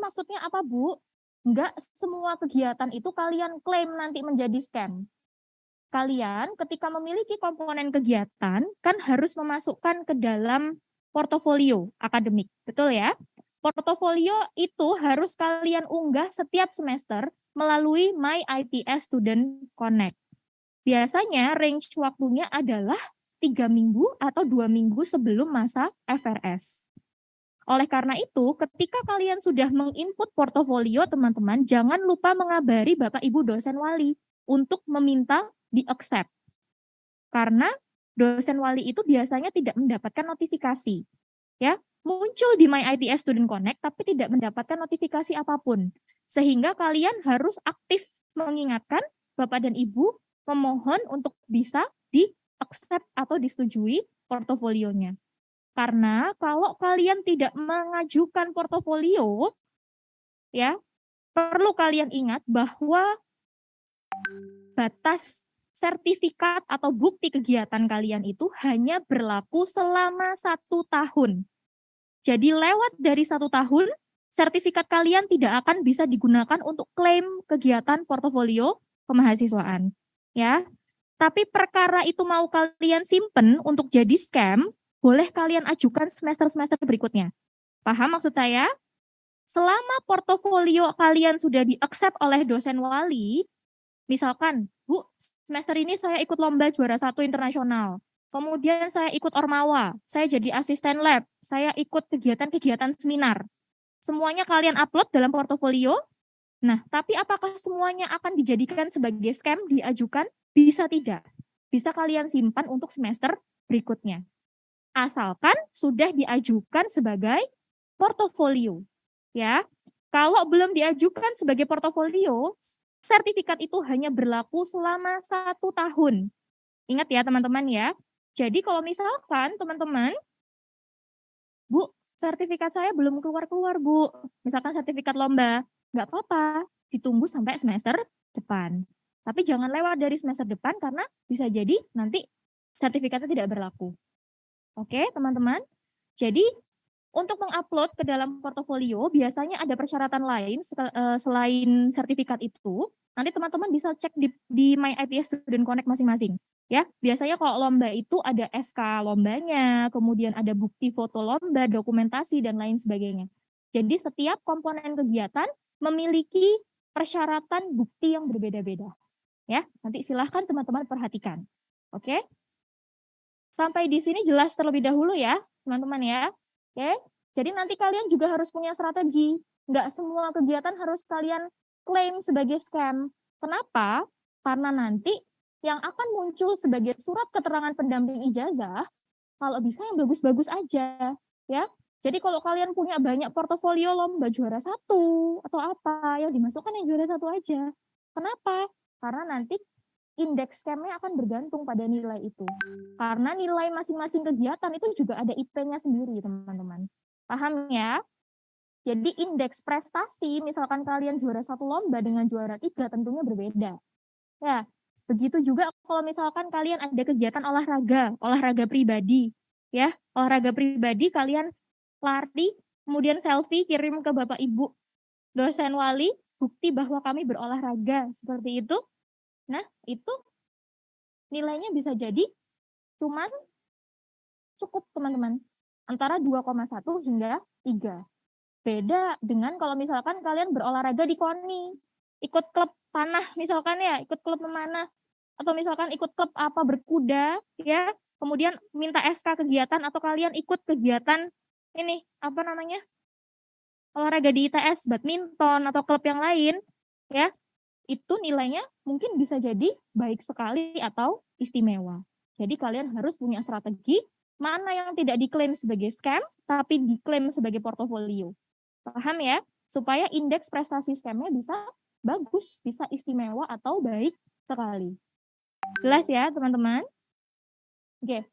maksudnya apa, Bu? Enggak semua kegiatan itu kalian klaim nanti menjadi scam. Kalian ketika memiliki komponen kegiatan kan harus memasukkan ke dalam portofolio akademik, betul ya? Portofolio itu harus kalian unggah setiap semester melalui My ITS Student Connect. Biasanya range waktunya adalah 3 minggu atau 2 minggu sebelum masa FRS. Oleh karena itu, ketika kalian sudah menginput portofolio, teman-teman, jangan lupa mengabari Bapak Ibu dosen wali untuk meminta di-accept. Karena dosen wali itu biasanya tidak mendapatkan notifikasi. Ya, muncul di My ITS Student Connect tapi tidak mendapatkan notifikasi apapun. Sehingga kalian harus aktif mengingatkan Bapak dan Ibu memohon untuk bisa di-accept atau disetujui portofolionya. Karena kalau kalian tidak mengajukan portofolio, ya, perlu kalian ingat bahwa batas sertifikat atau bukti kegiatan kalian itu hanya berlaku selama 1 tahun. Jadi lewat dari 1 tahun, sertifikat kalian tidak akan bisa digunakan untuk klaim kegiatan portofolio kemahasiswaan. Ya, tapi perkara itu mau kalian simpen untuk jadi scam, boleh kalian ajukan semester-semester berikutnya. Paham maksud saya? Selama portofolio kalian sudah di-accept oleh dosen wali, misalkan, Bu, semester ini saya ikut lomba juara 1 internasional. Kemudian saya ikut Ormawa, saya jadi asisten lab, saya ikut kegiatan-kegiatan seminar. Semuanya kalian upload dalam portofolio. Nah, tapi apakah semuanya akan dijadikan sebagai scam, diajukan? Bisa tidak. Bisa kalian simpan untuk semester berikutnya. Asalkan sudah diajukan sebagai portofolio. Ya, kalau belum diajukan sebagai portofolio, sertifikat itu hanya berlaku selama 1 tahun. Ingat ya teman-teman ya. Jadi kalau misalkan teman-teman, Bu, sertifikat saya belum keluar-keluar Bu. Misalkan sertifikat lomba, nggak apa-apa, ditunggu sampai semester depan. Tapi jangan lewat dari semester depan karena bisa jadi nanti sertifikatnya tidak berlaku. Oke teman-teman, jadi untuk mengupload ke dalam portofolio biasanya ada persyaratan lain selain sertifikat itu. Nanti teman-teman bisa cek di My ITS Student Connect masing-masing. Ya, biasanya kalau lomba itu ada SK lombanya, kemudian ada bukti foto lomba, dokumentasi dan lain sebagainya. Jadi setiap komponen kegiatan memiliki persyaratan bukti yang berbeda-beda. Ya, nanti silahkan teman-teman perhatikan. Oke? Sampai di sini jelas terlebih dahulu ya, teman-teman ya. Oke, jadi nanti kalian juga harus punya strategi. Nggak semua kegiatan harus kalian klaim sebagai scam. Kenapa? Karena nanti yang akan muncul sebagai surat keterangan pendamping ijazah, kalau bisa yang bagus-bagus aja. Ya, jadi kalau kalian punya banyak portofolio lomba juara 1 atau apa, yang dimasukkan yang juara 1 aja. Kenapa? Karena nanti indeks scam-nya akan bergantung pada nilai itu. Karena nilai masing-masing kegiatan itu juga ada IP-nya sendiri, teman-teman. Paham ya? Jadi indeks prestasi, misalkan kalian juara 1 lomba dengan juara 3 tentunya berbeda. Ya, begitu juga kalau misalkan kalian ada kegiatan olahraga pribadi. Ya, olahraga pribadi kalian lari, kemudian selfie kirim ke Bapak Ibu dosen wali, bukti bahwa kami berolahraga, seperti itu. Nah, itu nilainya bisa jadi cuman cukup teman-teman, antara 2,1 hingga 3. Beda dengan kalau misalkan kalian berolahraga di KONI, ikut klub panah misalkan ya, ikut klub memanah, atau misalkan ikut klub apa berkuda ya, kemudian minta SK kegiatan atau kalian ikut kegiatan ini, apa namanya, olahraga di ITS, badminton atau klub yang lain ya, itu nilainya mungkin bisa jadi baik sekali atau istimewa. Jadi kalian harus punya strategi mana yang tidak diklaim sebagai scam, tapi diklaim sebagai portofolio. Paham ya? Supaya indeks prestasi scam-nya bisa bagus, bisa istimewa atau baik sekali. Jelas ya teman-teman? Oke,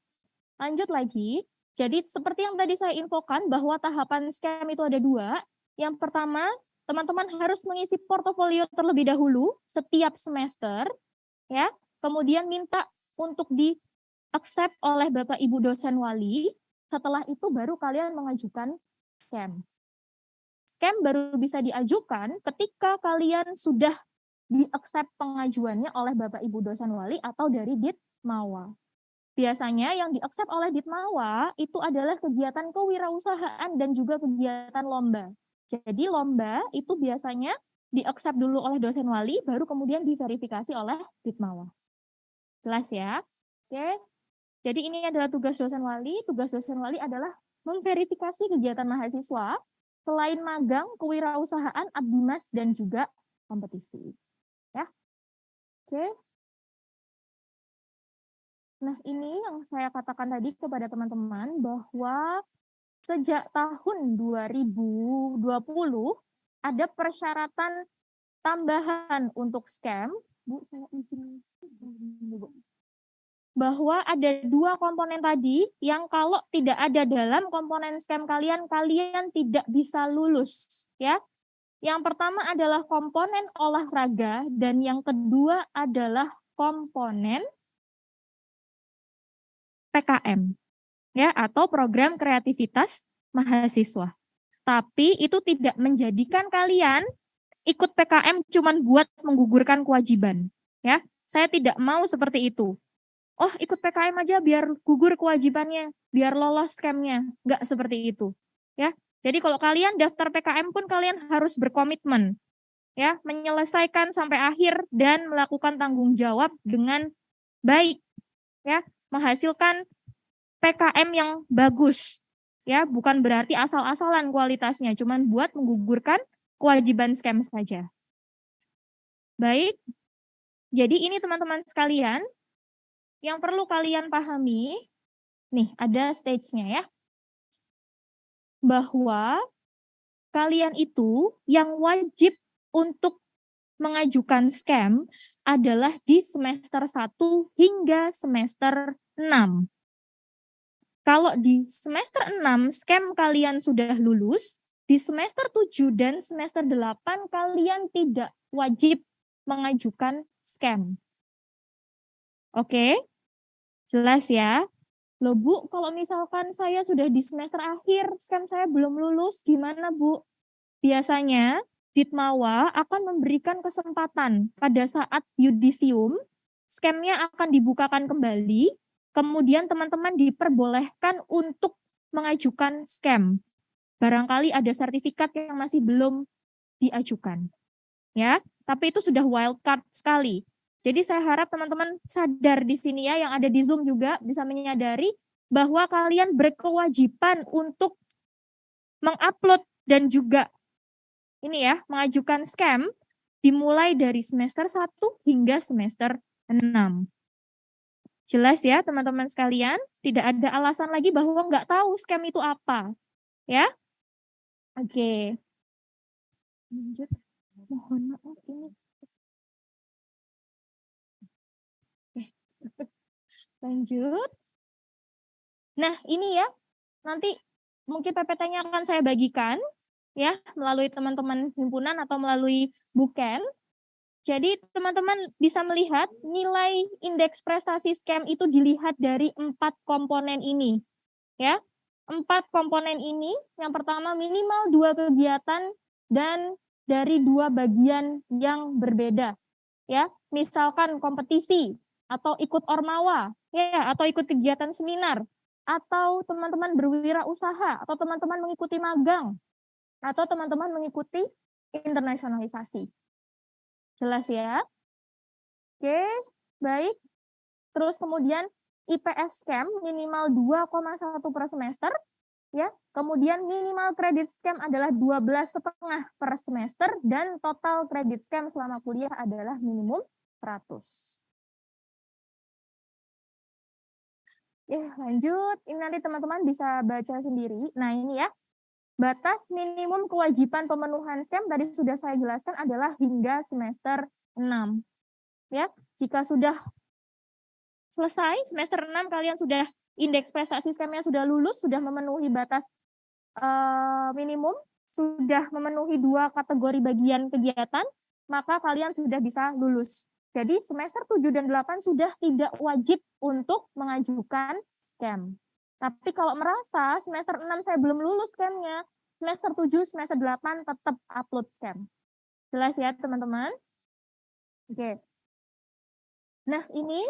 lanjut lagi. Jadi seperti yang tadi saya infokan bahwa tahapan scam itu ada 2. Yang pertama, teman-teman harus mengisi portofolio terlebih dahulu setiap semester, ya. Kemudian minta untuk di-accept oleh Bapak Ibu dosen wali. Setelah itu baru kalian mengajukan scam. scam baru bisa diajukan ketika kalian sudah di-accept pengajuannya oleh Bapak Ibu dosen wali atau dari Ditmawa. Biasanya yang di-accept oleh Ditmawa itu adalah kegiatan kewirausahaan dan juga kegiatan lomba. Jadi lomba itu biasanya di-accept dulu oleh dosen wali, baru kemudian diverifikasi oleh Ditmawa. Jelas ya? Oke. Jadi ini adalah tugas dosen wali. Tugas dosen wali adalah memverifikasi kegiatan mahasiswa selain magang, kewirausahaan, abdimas, dan juga kompetisi. Ya. Oke. Nah, ini yang saya katakan tadi kepada teman-teman bahwa sejak tahun 2020 ada persyaratan tambahan untuk scam. Bu, saya izin. Bahwa ada 2 komponen tadi yang kalau tidak ada dalam komponen scam kalian, kalian tidak bisa lulus. Ya. Yang pertama adalah komponen olahraga dan yang kedua adalah komponen PKM, ya, atau program kreativitas mahasiswa. Tapi itu tidak menjadikan kalian ikut PKM cuman buat menggugurkan kewajiban, ya. Saya tidak mau seperti itu. Oh, ikut PKM aja biar gugur kewajibannya, biar lolos scamnya. Enggak seperti itu, ya. Jadi kalau kalian daftar PKM pun kalian harus berkomitmen, ya, menyelesaikan sampai akhir dan melakukan tanggung jawab dengan baik, ya, menghasilkan PKM yang bagus, ya, bukan berarti asal-asalan kualitasnya, cuman buat menggugurkan kewajiban scam saja. Baik, jadi ini teman-teman sekalian, yang perlu kalian pahami, nih ada stage-nya ya, bahwa kalian itu yang wajib untuk mengajukan scam adalah di semester 1 hingga semester 6. Kalau di semester 6 scam kalian sudah lulus, di semester 7 dan semester 8 kalian tidak wajib mengajukan scam. Oke? Jelas ya? Loh Bu, kalau misalkan saya sudah di semester akhir, scam saya belum lulus, gimana Bu? Biasanya Ditmawa akan memberikan kesempatan pada saat yudisium, scamnya akan dibukakan kembali, kemudian teman-teman diperbolehkan untuk mengajukan scam. Barangkali ada sertifikat yang masih belum diajukan. Ya, tapi itu sudah wild card sekali. Jadi saya harap teman-teman sadar di sini ya, yang ada di Zoom juga bisa menyadari bahwa kalian berkewajiban untuk mengupload dan juga ini ya, mengajukan scam dimulai dari semester 1 hingga semester 6. Jelas ya teman-teman sekalian, tidak ada alasan lagi bahwa nggak tahu scam itu apa. Ya? Oke. Lanjut. Mohon maaf ini. Lanjut. Nah, ini ya, nanti mungkin PPT-nya akan saya bagikan ya melalui teman-teman himpunan atau melalui Buken. Jadi teman-teman bisa melihat nilai indeks prestasi scam itu dilihat dari 4 komponen ini. Ya, 4 komponen ini, yang pertama minimal 2 kegiatan dan dari 2 bagian yang berbeda. Ya, misalkan kompetisi atau ikut ormawa, ya, atau ikut kegiatan seminar, atau teman-teman berwirausaha, atau teman-teman mengikuti magang, atau teman-teman mengikuti internasionalisasi. Jelas ya? Oke, baik. Terus kemudian IPS scam minimal 2,1 per semester, ya. Kemudian minimal kredit scam adalah 12,5 per semester dan total kredit scam selama kuliah adalah minimum 100. Lanjut. Ini nanti teman-teman bisa baca sendiri. Nah, ini ya. Batas minimum kewajiban pemenuhan scam tadi sudah saya jelaskan adalah hingga semester 6. Ya, jika sudah selesai semester 6 kalian sudah indeks prestasi scamnya sudah lulus, sudah memenuhi batas minimum, sudah memenuhi 2 kategori bagian kegiatan, maka kalian sudah bisa lulus. Jadi semester 7 dan 8 sudah tidak wajib untuk mengajukan scam. Tapi kalau merasa semester 6 saya belum lulus scamnya, semester 7, semester 8 tetap upload scam. Jelas ya teman-teman? Oke. Nah ini,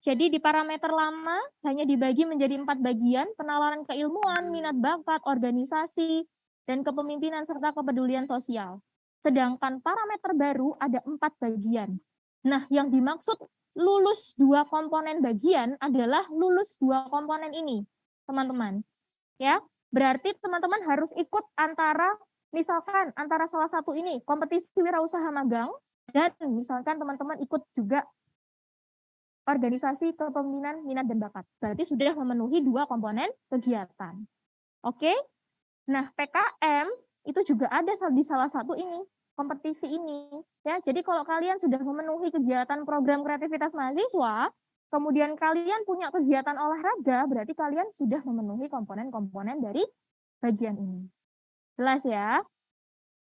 jadi di parameter lama hanya dibagi menjadi 4 bagian, penalaran keilmuan, minat bakat, organisasi, dan kepemimpinan serta kepedulian sosial. Sedangkan parameter baru ada 4 bagian. Nah yang dimaksud lulus 2 komponen bagian adalah lulus 2 komponen ini, teman-teman. Ya, berarti teman-teman harus ikut antara, misalkan antara salah satu ini, kompetisi wirausaha magang, dan misalkan teman-teman ikut juga organisasi kepemimpinan minat dan bakat. Berarti sudah memenuhi 2 komponen kegiatan. Oke? Nah, PKM itu juga ada di salah satu ini, kompetisi ini. Ya, jadi kalau kalian sudah memenuhi kegiatan program kreativitas mahasiswa, kemudian kalian punya kegiatan olahraga, berarti kalian sudah memenuhi komponen-komponen dari bagian ini. Jelas ya?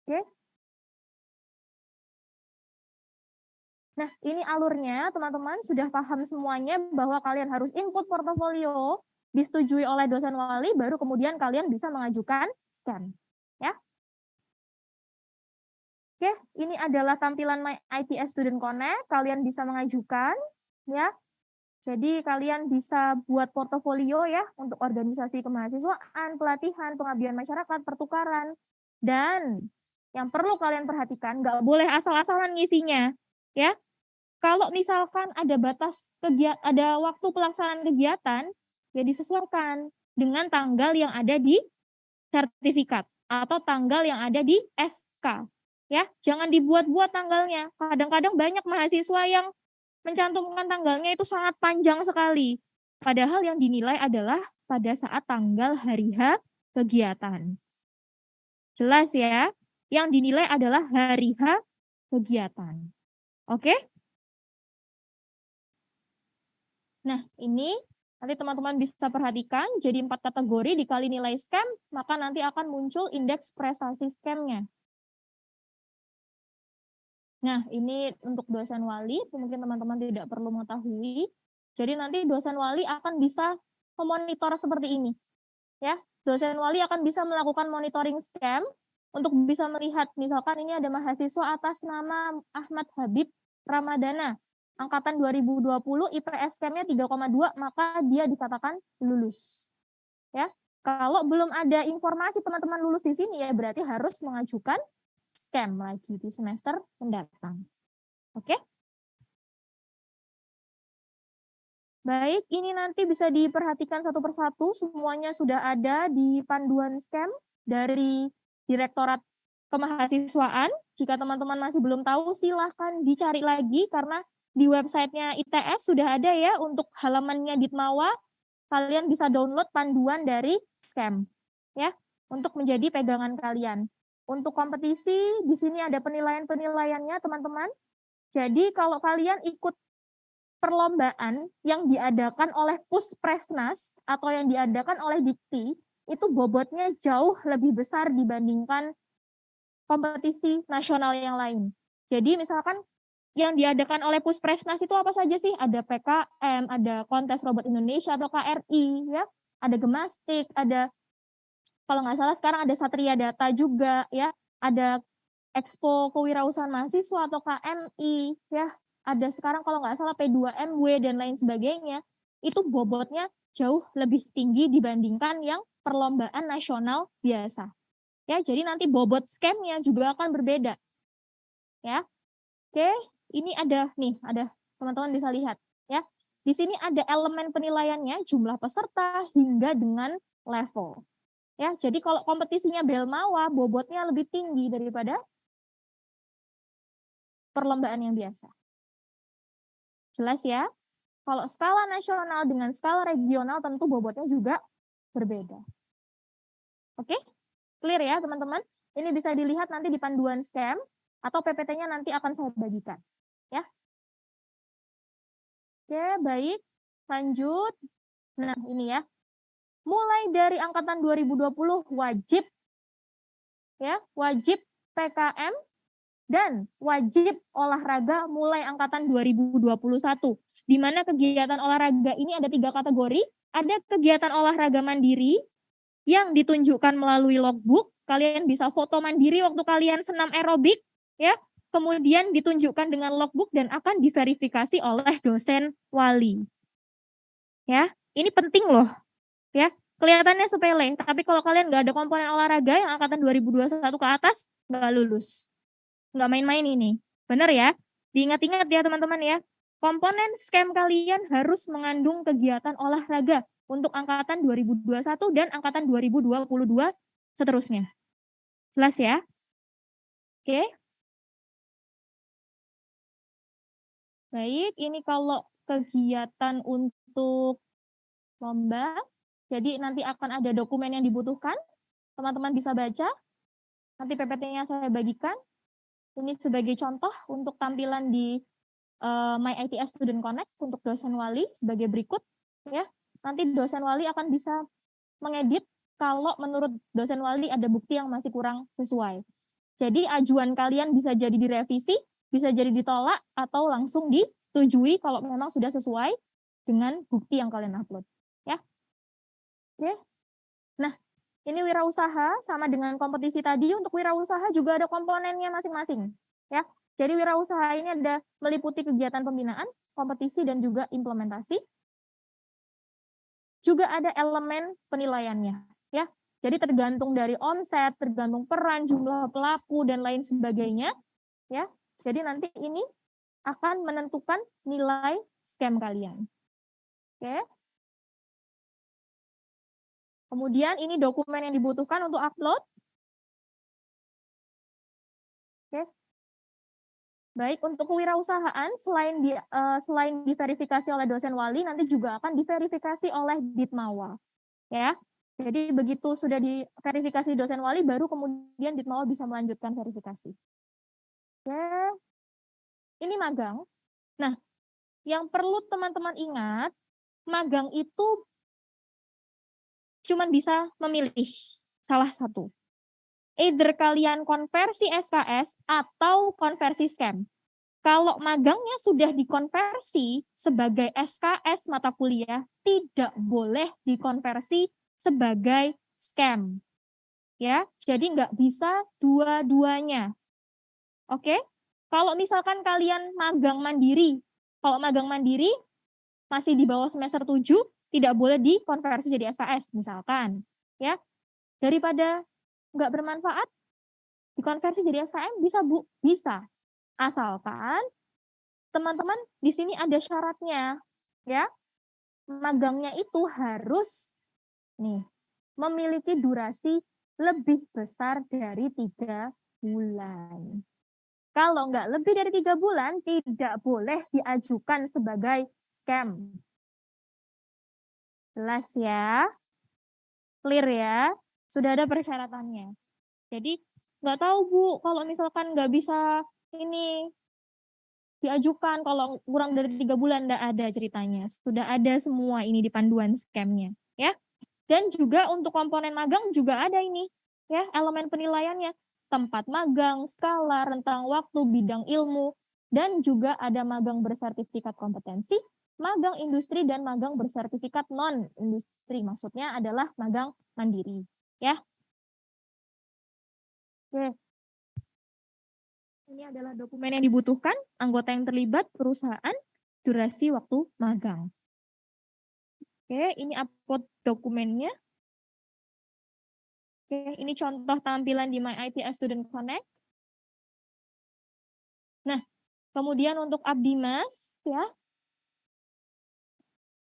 Oke? Nah, ini alurnya, teman-teman sudah paham semuanya bahwa kalian harus input portofolio, disetujui oleh dosen wali, baru kemudian kalian bisa mengajukan SCAM. Ya. Oke, ini adalah tampilan My ITS Student Connect, kalian bisa mengajukan, ya. Jadi kalian bisa buat portofolio ya, untuk organisasi kemahasiswaan, pelatihan, pengabdian masyarakat, pertukaran, dan yang perlu kalian perhatikan, nggak boleh asal-asalan ngisinya, ya. Kalau misalkan ada batas kegiatan, ada waktu pelaksanaan kegiatan, ya disesuaikan dengan tanggal yang ada di sertifikat atau tanggal yang ada di SK. Ya, jangan dibuat-buat tanggalnya. Kadang-kadang banyak mahasiswa yang mencantumkan tanggalnya itu sangat panjang sekali. Padahal yang dinilai adalah pada saat tanggal hari H kegiatan. Jelas ya? Yang dinilai adalah hari H kegiatan. Oke? Nah, ini nanti teman-teman bisa perhatikan, jadi 4 kategori dikali nilai SCAM, maka nanti akan muncul indeks prestasi SCAM-nya. Nah, ini untuk dosen wali, mungkin teman-teman tidak perlu mengetahui. Jadi nanti dosen wali akan bisa memonitor seperti ini. Ya, dosen wali akan bisa melakukan monitoring SCAM untuk bisa melihat, misalkan ini ada mahasiswa atas nama Ahmad Habib Ramadana, angkatan 2020, IPS SCAM-nya 3,2, maka dia dikatakan lulus. Ya, kalau belum ada informasi teman-teman lulus di sini ya berarti harus mengajukan SCAM lagi di semester mendatang. Oke? Baik, ini nanti bisa diperhatikan satu persatu, semuanya sudah ada di panduan SCAM dari Direktorat Kemahasiswaan. Jika teman-teman masih belum tahu, silahkan dicari lagi karena di websitenya ITS sudah ada ya untuk halamannya Ditmawa. Kalian bisa download panduan dari SCAM ya untuk menjadi pegangan kalian. Untuk kompetisi di sini ada penilaian-penilaiannya teman-teman. Jadi kalau kalian ikut perlombaan yang diadakan oleh Puspresnas atau yang diadakan oleh Dikti, itu bobotnya jauh lebih besar dibandingkan kompetisi nasional yang lain. Jadi misalkan yang diadakan oleh Puspresnas itu apa saja sih? Ada PKM, ada Kontes Robot Indonesia atau KRI, ya, ada Gemastik, ada kalau nggak salah sekarang ada Satria Data juga, ya, ada Expo Kewirausahaan Mahasiswa atau KMI, ya, ada sekarang kalau nggak salah P2MW dan lain sebagainya. Itu bobotnya jauh lebih tinggi dibandingkan yang perlombaan nasional biasa. Ya, jadi nanti bobot scam-nya juga akan berbeda. Ya. Oke, ini ada nih, ada teman-teman bisa lihat ya. Di sini ada elemen penilaiannya, jumlah peserta hingga dengan level. Ya, jadi kalau kompetisinya Belmawa bobotnya lebih tinggi daripada perlombaan yang biasa. Jelas ya? Kalau skala nasional dengan skala regional tentu bobotnya juga berbeda. Oke? Clear ya, teman-teman? Ini bisa dilihat nanti di panduan SCAM atau PPT-nya nanti akan saya bagikan. Ya. Oke, baik. Lanjut. Nah, ini ya. Mulai dari angkatan 2020 wajib ya, wajib PKM dan wajib olahraga mulai angkatan 2021. Di mana kegiatan olahraga ini ada 3 kategori. Ada kegiatan olahraga mandiri, yang ditunjukkan melalui logbook. Kalian bisa foto mandiri waktu kalian senam aerobik, ya. Kemudian ditunjukkan dengan logbook dan akan diverifikasi oleh dosen wali. Ya, ini penting loh, ya. Kelihatannya sepele, tapi kalau kalian nggak ada komponen olahraga yang angkatan 2021 ke atas, nggak lulus. Nggak main-main ini. Benar ya? Diingat-ingat ya teman-teman ya. Komponen SKEM kalian harus mengandung kegiatan olahraga untuk angkatan 2021 dan angkatan 2022 seterusnya. Jelas ya? Oke. Baik, ini kalau kegiatan untuk lomba. Jadi nanti akan ada dokumen yang dibutuhkan. Teman-teman bisa baca. Nanti PPT-nya saya bagikan. Ini sebagai contoh untuk tampilan di My ITS Student Connect untuk dosen wali sebagai berikut. Ya, nanti dosen wali akan bisa mengedit kalau menurut dosen wali ada bukti yang masih kurang sesuai. Jadi ajuan kalian bisa jadi direvisi, bisa jadi ditolak, atau langsung disetujui kalau memang sudah sesuai dengan bukti yang kalian upload. Ya, oke. Nah, ini wirausaha sama dengan kompetisi tadi. Untuk wirausaha juga ada komponennya masing-masing. Ya, jadi wirausaha ini ada meliputi kegiatan pembinaan, kompetisi, dan juga implementasi. Juga ada elemen penilaiannya. Ya, jadi tergantung dari omset, tergantung peran, jumlah pelaku, dan lain sebagainya. Ya, jadi nanti ini akan menentukan nilai SKEM kalian. Oke. Kemudian ini dokumen yang dibutuhkan untuk upload. Oke. Baik, untuk kewirausahaan selain diverifikasi oleh dosen wali, nanti juga akan diverifikasi oleh Ditmawal. Ya. Jadi begitu sudah diverifikasi dosen wali, baru kemudian Ditmawal bisa melanjutkan verifikasi. Oke. Ini magang. Nah, yang perlu teman-teman ingat, magang itu cuma bisa memilih salah satu. Either kalian konversi SKS atau konversi SKEM. Kalau magangnya sudah dikonversi sebagai SKS mata kuliah, tidak boleh dikonversi sebagai SKEM. Ya, jadi nggak bisa dua-duanya. Oke? Kalau misalkan kalian magang mandiri, kalau magang mandiri masih di bawah semester 7, tidak boleh dikonversi jadi SKS misalkan. Ya, daripada nggak bermanfaat, dikonversi jadi SKM bisa Bu, bisa. Asalkan teman-teman di sini ada syaratnya, ya. Magangnya itu harus nih memiliki durasi lebih besar dari 3 bulan. Kalau nggak lebih dari 3 bulan, tidak boleh diajukan sebagai SKEM. Jelas ya? Clear ya? Sudah ada persyaratannya. Jadi nggak tahu Bu, kalau misalkan nggak bisa ini diajukan kalau kurang dari 3 bulan, nggak ada ceritanya. Sudah ada semua ini di panduan SKEM-nya, ya. Dan juga untuk komponen magang juga ada ini, ya, elemen penilaiannya. Tempat magang, skala, rentang waktu, bidang ilmu, dan juga ada magang bersertifikat kompetensi, magang industri, dan magang bersertifikat non-industri. Maksudnya adalah magang mandiri, ya. Oke. Ini adalah dokumen yang dibutuhkan, anggota yang terlibat, perusahaan, durasi waktu magang. Oke, ini upload dokumennya. Oke, ini contoh tampilan di My ITS Student Connect. Nah, kemudian untuk Abdimas, ya.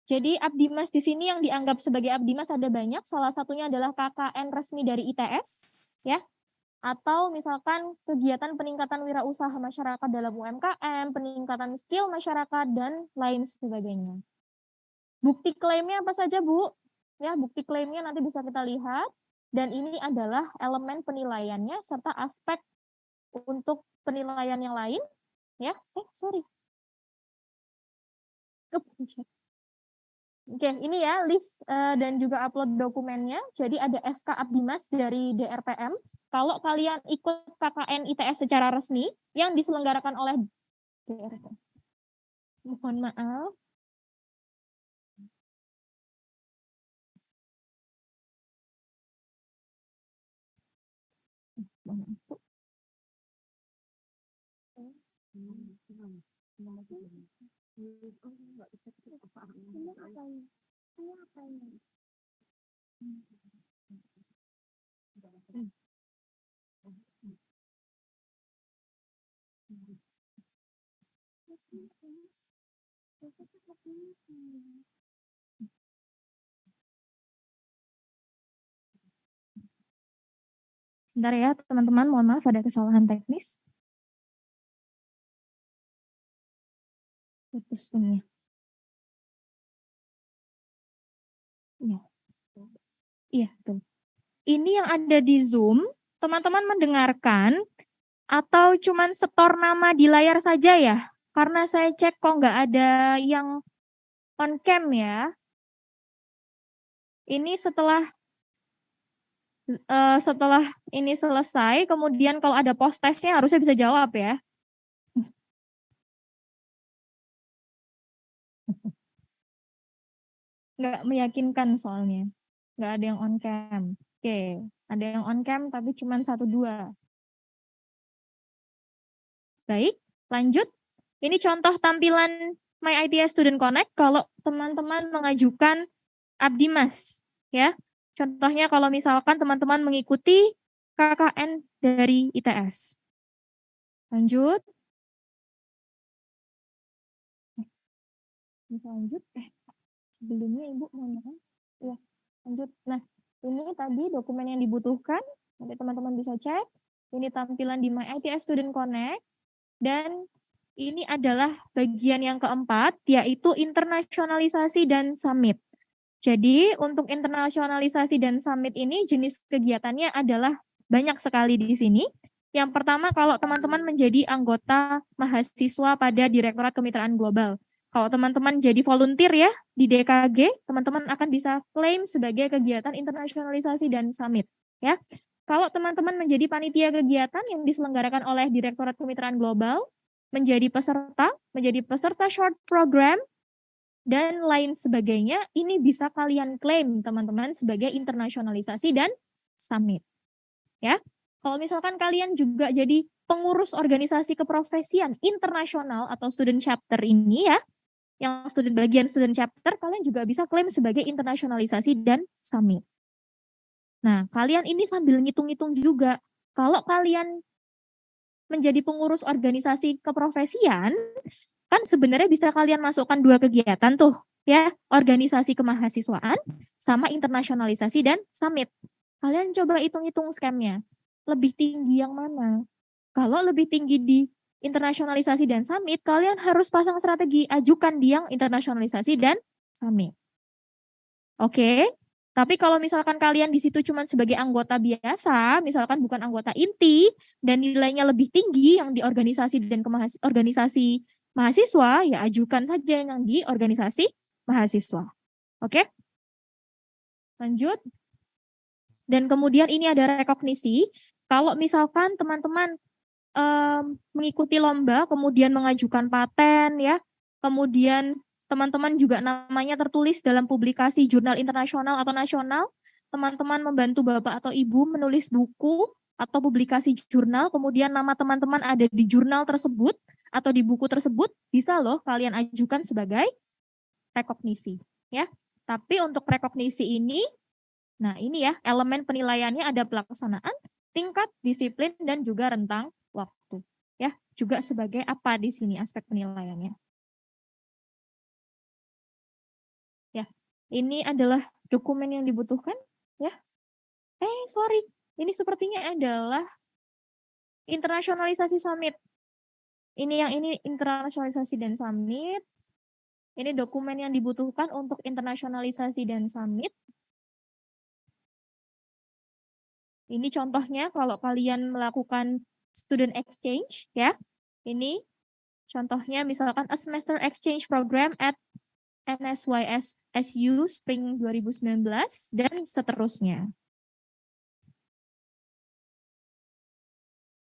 Jadi Abdimas di sini yang dianggap sebagai Abdimas ada banyak. Salah satunya adalah KKN resmi dari ITS, ya. Atau misalkan kegiatan peningkatan wirausaha masyarakat dalam UMKM, peningkatan skill masyarakat, dan lain sebagainya. Bukti klaimnya apa saja, Bu? Ya, bukti klaimnya nanti bisa kita lihat. Dan ini adalah elemen penilaiannya serta aspek untuk penilaian yang lain. Ya, sorry. Oke, ini ya list dan juga upload dokumennya. Jadi ada SK Abdimas dari DRPM. Kalau kalian ikut KKN ITS secara resmi yang diselenggarakan oleh DRPM. Mohon maaf. Sebentar ya teman-teman, mohon maaf ada kesalahan teknis. Putus ini. Iya. Iya, betul. Ini yang ada di Zoom, teman-teman mendengarkan atau cuman setor nama di layar saja ya? Karena saya cek kok nggak ada yang on cam ya. Ini setelah ini selesai, kemudian kalau ada post testnya harusnya bisa jawab ya. Nggak meyakinkan soalnya. Nggak ada yang on cam. Oke, ada yang on cam tapi cuma 1-2. Baik, lanjut. Ini contoh tampilan My ITS Student Connect kalau teman-teman mengajukan Abdimas. Ya, contohnya kalau misalkan teman-teman mengikuti KKN dari ITS. Lanjut. Bisa lanjut. Sebelumnya Ibu mohon maaf. Ya, lanjut. Nah, ini tadi dokumen yang dibutuhkan. Nanti teman-teman bisa cek. Ini tampilan di My ITS Student Connect. Dan ini adalah bagian yang keempat, yaitu internasionalisasi dan summit. Jadi untuk internasionalisasi dan summit ini jenis kegiatannya adalah banyak sekali di sini. Yang pertama kalau teman-teman menjadi anggota mahasiswa pada Direktorat Kemitraan Global. Kalau teman-teman jadi volunteer ya di DKG, teman-teman akan bisa klaim sebagai kegiatan internasionalisasi dan summit. Ya, kalau teman-teman menjadi panitia kegiatan yang diselenggarakan oleh Direktorat Kemitraan Global, menjadi peserta short program, dan lain sebagainya, ini bisa kalian klaim teman-teman sebagai internasionalisasi dan summit. Ya, kalau misalkan kalian juga jadi pengurus organisasi keprofesian internasional atau student chapter ini ya, yang bagian student chapter, kalian juga bisa klaim sebagai internasionalisasi dan summit. Nah, kalian ini sambil ngitung-ngitung juga, kalau kalian menjadi pengurus organisasi keprofesian, kan sebenarnya bisa kalian masukkan 2 kegiatan tuh, ya, organisasi kemahasiswaan sama internasionalisasi dan summit. Kalian coba hitung-hitung scam-nya. Lebih tinggi yang mana? Kalau lebih tinggi di internasionalisasi dan summit, kalian harus pasang strategi, ajukan di yang internasionalisasi dan summit. Oke, tapi kalau misalkan kalian di situ cuma sebagai anggota biasa, misalkan bukan anggota inti, dan nilainya lebih tinggi yang di organisasi dan organisasi mahasiswa, ya ajukan saja yang di organisasi mahasiswa. Oke, lanjut. Dan kemudian ini ada rekognisi, kalau misalkan teman-teman mengikuti lomba, kemudian mengajukan paten, ya, kemudian teman-teman juga namanya tertulis dalam publikasi jurnal internasional atau nasional, teman-teman membantu Bapak atau Ibu menulis buku atau publikasi jurnal, kemudian nama teman-teman ada di jurnal tersebut atau di buku tersebut, bisa loh kalian ajukan sebagai rekognisi. Ya. Tapi untuk rekognisi ini, nah ini ya, elemen penilaiannya ada pelaksanaan, tingkat, disiplin, dan juga rentang waktu. Ya, juga sebagai apa di sini aspek penilaiannya. Ya, ini adalah dokumen yang dibutuhkan. Ya, sorry, ini sepertinya adalah internasionalisasi summit. Ini yang ini internasionalisasi dan summit. Ini dokumen yang dibutuhkan untuk internasionalisasi dan summit. Ini contohnya kalau kalian melakukan student exchange, ya. Ini contohnya misalkan a semester exchange program at NSYSU Spring 2019 dan seterusnya.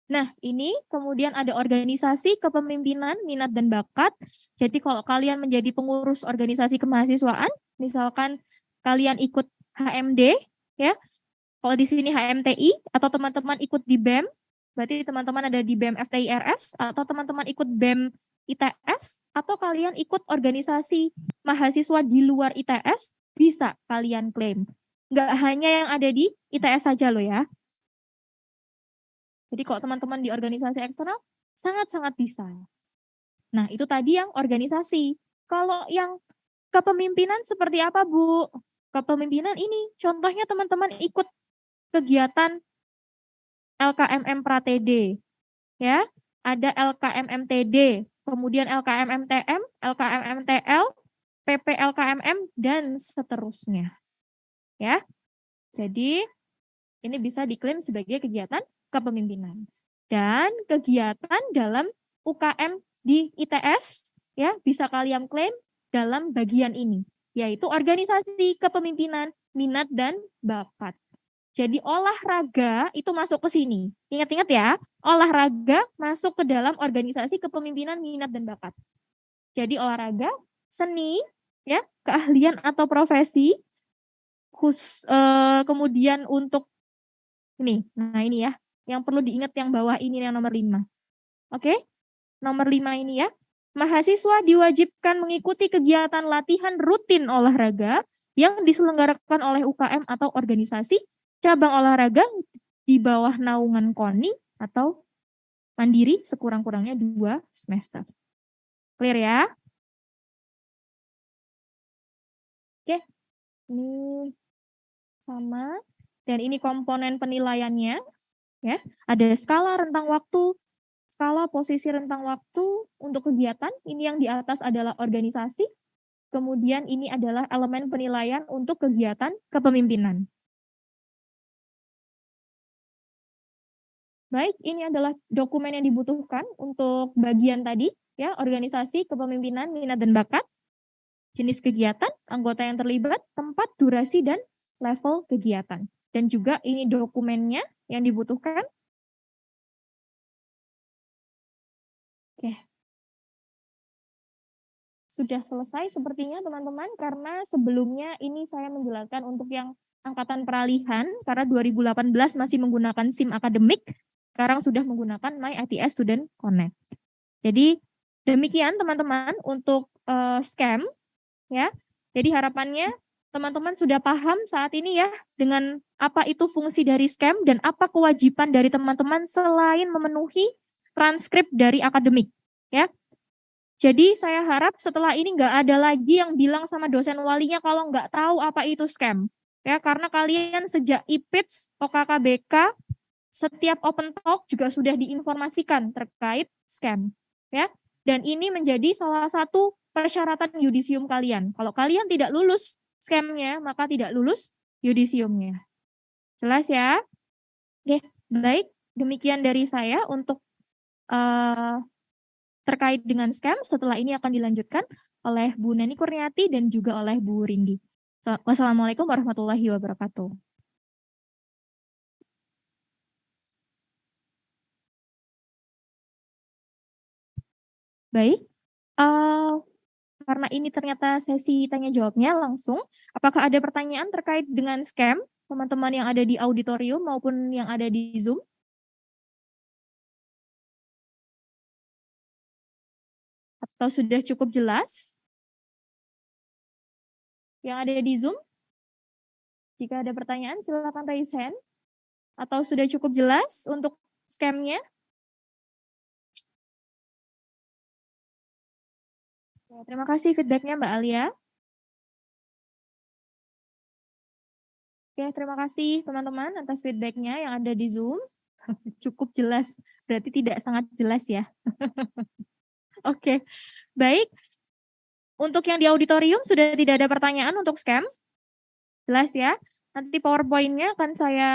Nah, ini kemudian ada organisasi kepemimpinan, minat dan bakat. Jadi kalau kalian menjadi pengurus organisasi kemahasiswaan, misalkan kalian ikut HMD, ya, Kalau di sini HMTI atau teman-teman ikut di BEM, berarti teman-teman ada di BEM FTIRS atau teman-teman ikut BEM ITS atau kalian ikut organisasi mahasiswa di luar ITS, bisa kalian klaim. Nggak hanya yang ada di ITS saja loh ya. Jadi kalau teman-teman di organisasi eksternal, sangat-sangat bisa. Nah, itu tadi yang organisasi. Kalau yang kepemimpinan seperti apa, Bu? Kepemimpinan ini, contohnya teman-teman ikut kegiatan LKMM Pratd, ya, ada LKMMTD, kemudian LKMMTM, LKMMTL, PPLKMM, dan seterusnya. Ya, jadi ini bisa diklaim sebagai kegiatan kepemimpinan. Dan kegiatan dalam UKM di ITS, ya, bisa kalian klaim dalam bagian ini, yaitu organisasi kepemimpinan, minat, dan bakat. Jadi olahraga itu masuk ke sini. Ingat-ingat ya, olahraga masuk ke dalam organisasi kepemimpinan, minat, dan bakat. Jadi olahraga, seni, ya, keahlian atau profesi, kemudian untuk ini, nah ini ya, yang perlu diingat yang bawah ini yang nomor 5. Oke, nomor 5 ini ya, mahasiswa diwajibkan mengikuti kegiatan latihan rutin olahraga yang diselenggarakan oleh UKM atau organisasi cabang olahraga di bawah naungan KONI atau mandiri sekurang-kurangnya 2 semester. Clear ya? Oke, ini sama. Dan ini komponen penilaiannya. Ya, ada skala rentang waktu, skala posisi rentang waktu untuk kegiatan. Ini yang di atas adalah organisasi. Kemudian ini adalah elemen penilaian untuk kegiatan kepemimpinan. Baik, ini adalah dokumen yang dibutuhkan untuk bagian tadi, ya, organisasi, kepemimpinan, minat dan bakat, jenis kegiatan, anggota yang terlibat, tempat, durasi, dan level kegiatan. Dan juga ini dokumennya yang dibutuhkan. Oke. Sudah selesai sepertinya teman-teman, karena sebelumnya ini saya menjelaskan untuk yang angkatan peralihan, karena 2018 masih menggunakan SIM akademik, sekarang sudah menggunakan My ITS Student Connect. Jadi demikian teman-teman untuk scam, ya. Jadi harapannya teman-teman sudah paham saat ini ya dengan apa itu fungsi dari scam dan apa kewajiban dari teman-teman selain memenuhi transkrip dari akademik, ya. Jadi saya harap setelah ini nggak ada lagi yang bilang sama dosen walinya kalau nggak tahu apa itu scam. Ya, karena kalian sejak IPITS, OKKBK, setiap open talk juga sudah diinformasikan terkait scam. Ya, dan ini menjadi salah satu persyaratan yudisium kalian. Kalau kalian tidak lulus scamnya, maka tidak lulus yudisiumnya. Jelas ya? Oke, baik. Demikian dari saya untuk terkait dengan scam. Setelah ini akan dilanjutkan oleh Bu Neni Kurniati dan juga oleh Bu Rindi. Wassalamualaikum warahmatullahi wabarakatuh. Baik, karena ini ternyata sesi tanya jawabnya langsung, apakah ada pertanyaan terkait dengan scam teman-teman yang ada di auditorium maupun yang ada di Zoom? Atau sudah cukup jelas? Yang ada di Zoom? Jika ada pertanyaan, silakan raise hand. Atau sudah cukup jelas untuk scam-nya? Terima kasih feedback-nya Mbak Alia. Oke, terima kasih teman-teman atas feedback-nya yang ada di Zoom. Cukup jelas, berarti tidak sangat jelas ya. Oke, baik. Untuk yang di auditorium sudah tidak ada pertanyaan untuk scam? Jelas ya? Nanti PowerPoint-nya akan saya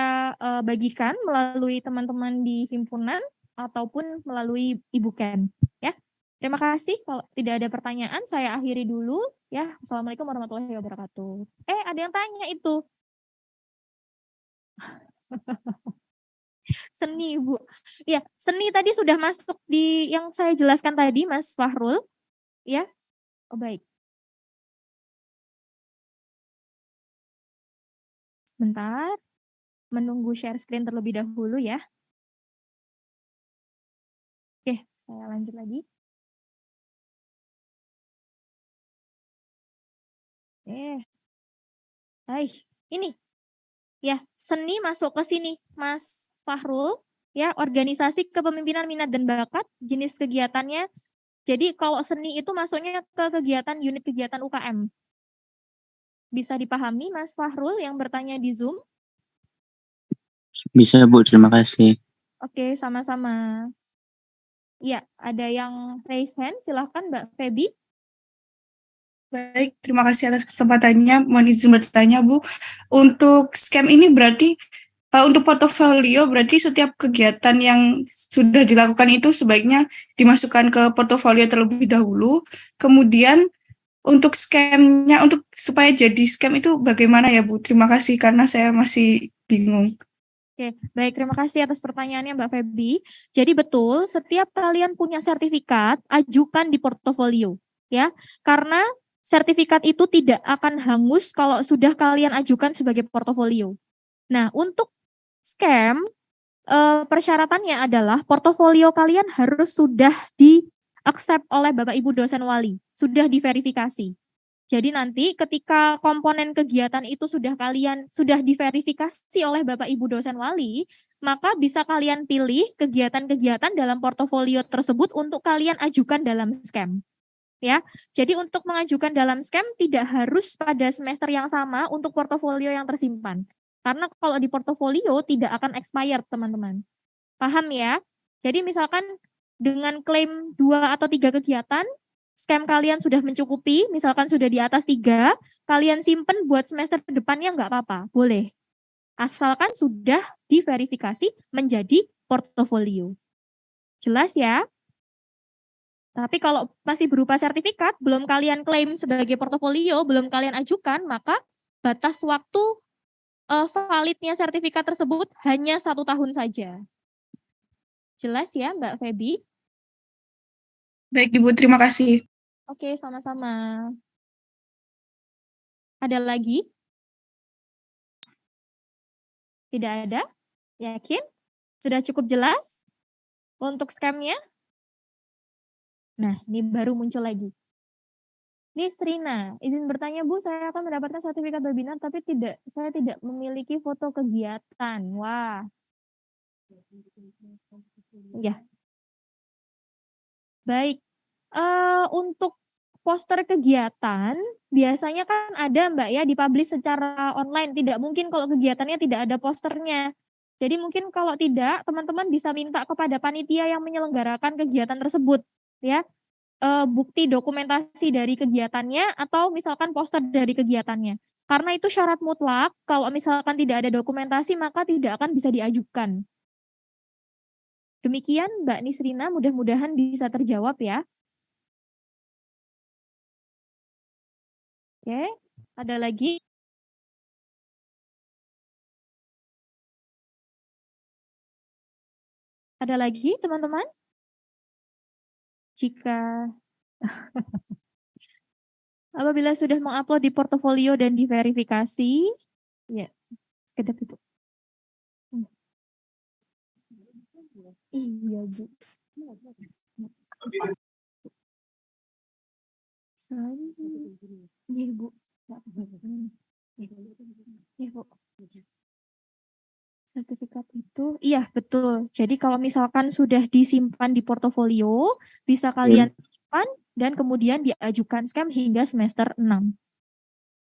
bagikan melalui teman-teman di himpunan ataupun melalui Ibu Ken. Ya, terima kasih. Kalau tidak ada pertanyaan, saya akhiri dulu. Ya, Assalamualaikum warahmatullahi wabarakatuh. Ada yang tanya itu. Seni, Bu. Ya, seni tadi sudah masuk di yang saya jelaskan tadi, Mas Fahrul. Ya, oh baik. Sebentar. menunggu share screen terlebih dahulu ya. Oke, saya lanjut lagi. Hai, ini ya seni masuk ke sini, Mas Fahrul. Ya, organisasi kepemimpinan minat dan bakat, jenis kegiatannya. Jadi kalau seni itu masuknya ke kegiatan unit kegiatan UKM. Bisa dipahami Mas Fahrul yang bertanya di Zoom? Bisa Bu, terima kasih. Oke, sama-sama. Ya, ada yang raise hand, silahkan Mbak Feby. Baik, terima kasih atas kesempatannya. Mohon izin bertanya, Bu. Untuk scam ini berarti, untuk portofolio, berarti setiap kegiatan yang sudah dilakukan itu sebaiknya dimasukkan ke portofolio terlebih dahulu. Kemudian untuk scam-nya, untuk supaya jadi scam itu bagaimana ya, Bu? Terima kasih, karena saya masih bingung. Oke, baik, terima kasih atas pertanyaannya Mbak Feby. Jadi betul, setiap kalian punya sertifikat, ajukan di portofolio. Ya, karena sertifikat itu tidak akan hangus kalau sudah kalian ajukan sebagai portofolio. Nah, untuk scam, persyaratannya adalah portofolio kalian harus sudah di-accept oleh Bapak Ibu dosen wali, sudah diverifikasi. Jadi nanti ketika komponen kegiatan itu sudah diverifikasi oleh Bapak Ibu dosen wali, maka bisa kalian pilih kegiatan-kegiatan dalam portofolio tersebut untuk kalian ajukan dalam scam. Ya, jadi untuk mengajukan dalam scam tidak harus pada semester yang sama untuk portofolio yang tersimpan. Karena kalau di portofolio tidak akan expired, teman-teman. Paham ya? Jadi misalkan dengan klaim 2 atau 3 kegiatan, scam kalian sudah mencukupi, misalkan sudah di atas 3, kalian simpen buat semester depannya nggak apa-apa, boleh. Asalkan sudah diverifikasi menjadi portofolio. Jelas ya? Tapi kalau masih berupa sertifikat, belum kalian klaim sebagai portofolio, belum kalian ajukan, maka batas waktu validnya sertifikat tersebut hanya 1 tahun saja. Jelas ya Mbak Feby? Baik, Ibu, terima kasih. Oke, sama-sama. Ada lagi? Tidak ada? Yakin? Sudah cukup jelas untuk scam-nya? Nah, ini baru muncul lagi. Nisrina, izin bertanya Bu, saya akan mendapatkan sertifikat webinar tapi saya tidak memiliki foto kegiatan. Wah. Ya. Baik. Untuk poster kegiatan biasanya kan ada Mbak ya dipublish secara online. Tidak mungkin kalau kegiatannya tidak ada posternya. Jadi mungkin kalau tidak, teman-teman bisa minta kepada panitia yang menyelenggarakan kegiatan tersebut, ya, bukti dokumentasi dari kegiatannya atau misalkan poster dari kegiatannya. Karena itu syarat mutlak, kalau misalkan tidak ada dokumentasi maka tidak akan bisa diajukan. Demikian Mbak Nisrina, mudah-mudahan bisa terjawab ya. Oke, ada lagi? Ada lagi teman-teman? Jika apabila sudah mengupload di portofolio dan diverifikasi, ya, sekedap itu. Iya, Bu. Iya, Bu. Iya, Bu. Sertifikat itu, iya betul. Jadi kalau misalkan sudah disimpan di portofolio, bisa kalian simpan dan kemudian diajukan scam hingga semester 6.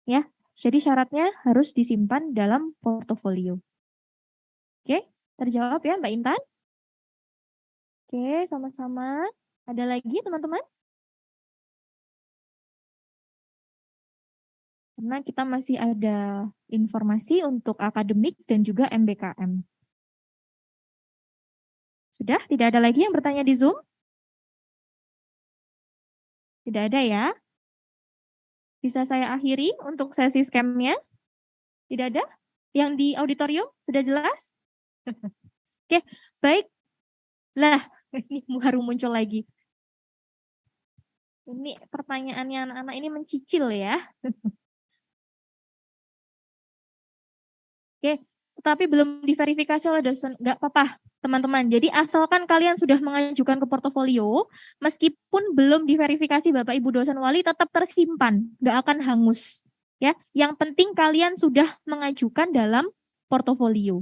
Ya, jadi syaratnya harus disimpan dalam portofolio. Oke, terjawab ya Mbak Intan? Oke, sama-sama. Ada lagi teman-teman? Karena kita masih ada informasi untuk akademik dan juga MBKM. Sudah? Tidak ada lagi yang bertanya di Zoom? Tidak ada ya? Bisa saya akhiri untuk sesi scam-nya? Tidak ada? Yang di auditorium? Sudah jelas? Oke, baik. Lah, ini baru muncul lagi. Ini pertanyaannya anak-anak ini mencicil ya. Oke, tapi belum diverifikasi oleh dosen, nggak apa-apa teman-teman. Jadi asalkan kalian sudah mengajukan ke portofolio, meskipun belum diverifikasi Bapak Ibu dosen wali, tetap tersimpan, nggak akan hangus. Ya, yang penting kalian sudah mengajukan dalam portofolio.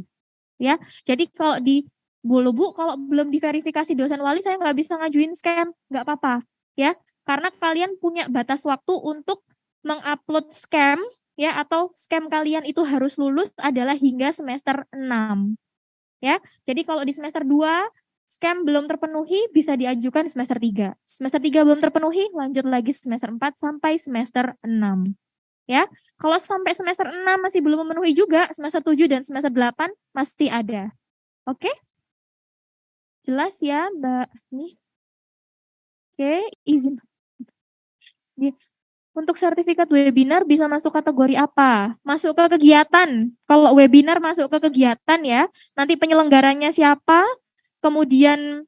Ya, jadi kalau di Bu, kalau belum diverifikasi dosen wali, saya nggak bisa ngajuin scam, nggak apa-apa. Ya, karena kalian punya batas waktu untuk mengupload scam, ya, atau scam kalian itu harus lulus adalah hingga semester 6. Ya, jadi kalau di semester 2 scam belum terpenuhi bisa diajukan semester 3. Semester 3 belum terpenuhi, lanjut lagi semester 4 sampai semester 6. Ya, kalau sampai semester 6 masih belum memenuhi juga, semester 7 dan semester 8 masih ada. Oke? Jelas ya, Mbak? Nih. Oke, izin. Untuk sertifikat webinar bisa masuk kategori apa? Masuk ke kegiatan. Kalau webinar masuk ke kegiatan ya. Nanti penyelenggaranya siapa? Kemudian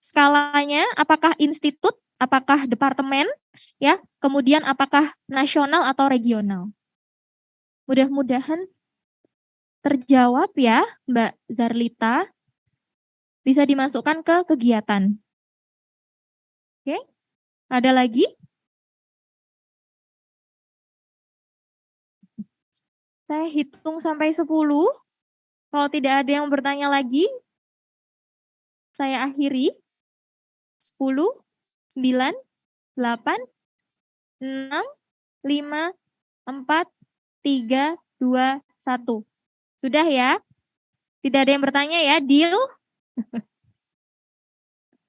skalanya apakah institut, apakah departemen, ya. Kemudian apakah nasional atau regional. Mudah-mudahan terjawab ya, Mbak Zarlita. Bisa dimasukkan ke kegiatan. Oke, ada lagi? Saya hitung sampai 10. Kalau tidak ada yang bertanya lagi, saya akhiri. 10, 9, 8, 6, 5, 4, 3, 2, 1. Sudah ya? Tidak ada yang bertanya ya, deal?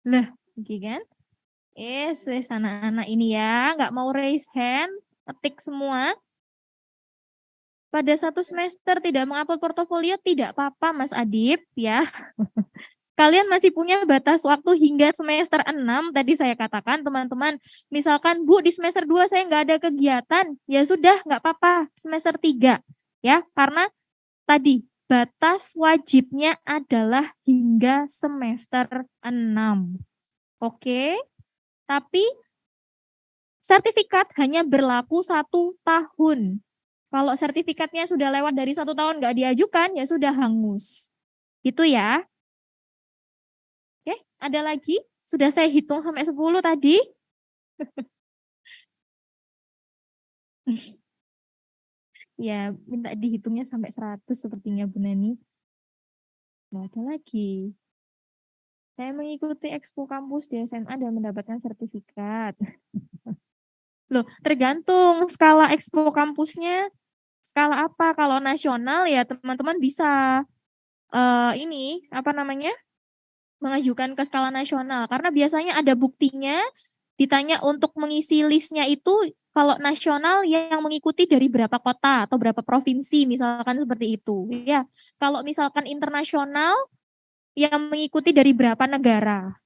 Lah, oke kan? Yes, anak-anak ini ya, nggak mau raise hand, ketik semua. Pada satu semester tidak mengupload portofolio, tidak apa-apa Mas Adib ya. Kalian masih punya batas waktu hingga semester 6, tadi saya katakan teman-teman. Misalkan Bu di semester 2 saya nggak ada kegiatan, ya sudah nggak apa-apa, semester 3. Ya, karena tadi batas wajibnya adalah hingga semester 6. Oke, tapi sertifikat hanya berlaku 1 tahun. Kalau sertifikatnya sudah lewat dari 1 tahun nggak diajukan, ya sudah hangus. Itu ya. Oke, ada lagi? Sudah saya hitung sampai 10 tadi. Ya, minta dihitungnya sampai 100 sepertinya Bu Nani. Nggak ada lagi. Saya mengikuti Expo Kampus di SMA dan mendapatkan sertifikat. Loh, tergantung skala Expo Kampusnya. Skala apa? Kalau nasional ya teman-teman bisa ini apa namanya? Mengajukan ke skala nasional karena biasanya ada buktinya. Ditanya untuk mengisi listnya itu kalau nasional yang mengikuti dari berapa kota atau berapa provinsi misalkan seperti itu ya. Kalau misalkan internasional yang mengikuti dari berapa negara.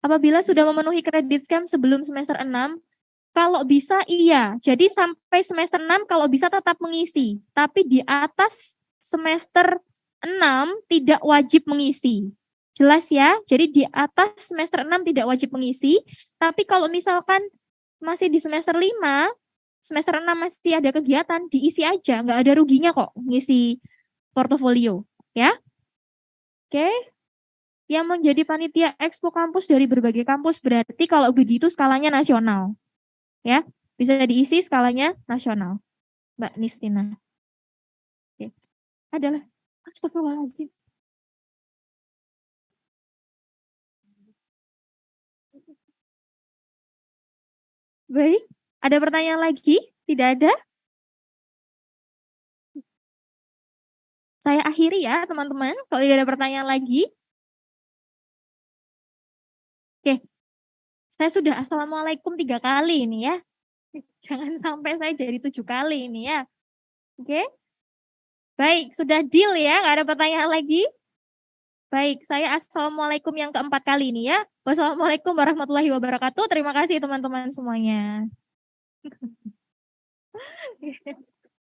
Apabila sudah memenuhi kredit scam sebelum semester 6, kalau bisa iya. Jadi sampai semester 6 kalau bisa tetap mengisi. Tapi di atas semester 6 tidak wajib mengisi. Jelas ya? Jadi di atas semester 6 tidak wajib mengisi. Tapi kalau misalkan masih di semester 5, semester 6 masih ada kegiatan, diisi aja. Nggak ada ruginya kok ngisi portofolio. Ya? Oke. Yang menjadi panitia Expo Kampus dari berbagai kampus berarti kalau begitu skalanya nasional. Ya, bisa diisi skalanya nasional. Mbak Nistina. Oke. Adalah astagfirullahaladzim. Baik, ada pertanyaan lagi? Tidak ada? Saya akhiri ya teman-teman, kalau tidak ada pertanyaan lagi. Oke, saya sudah assalamualaikum 3 kali ini ya. Jangan sampai saya jadi 7 kali ini ya. Oke. Baik, sudah deal ya, nggak ada pertanyaan lagi? Baik, saya assalamualaikum yang keempat kali ini ya. Wassalamualaikum warahmatullahi wabarakatuh. Terima kasih teman-teman semuanya.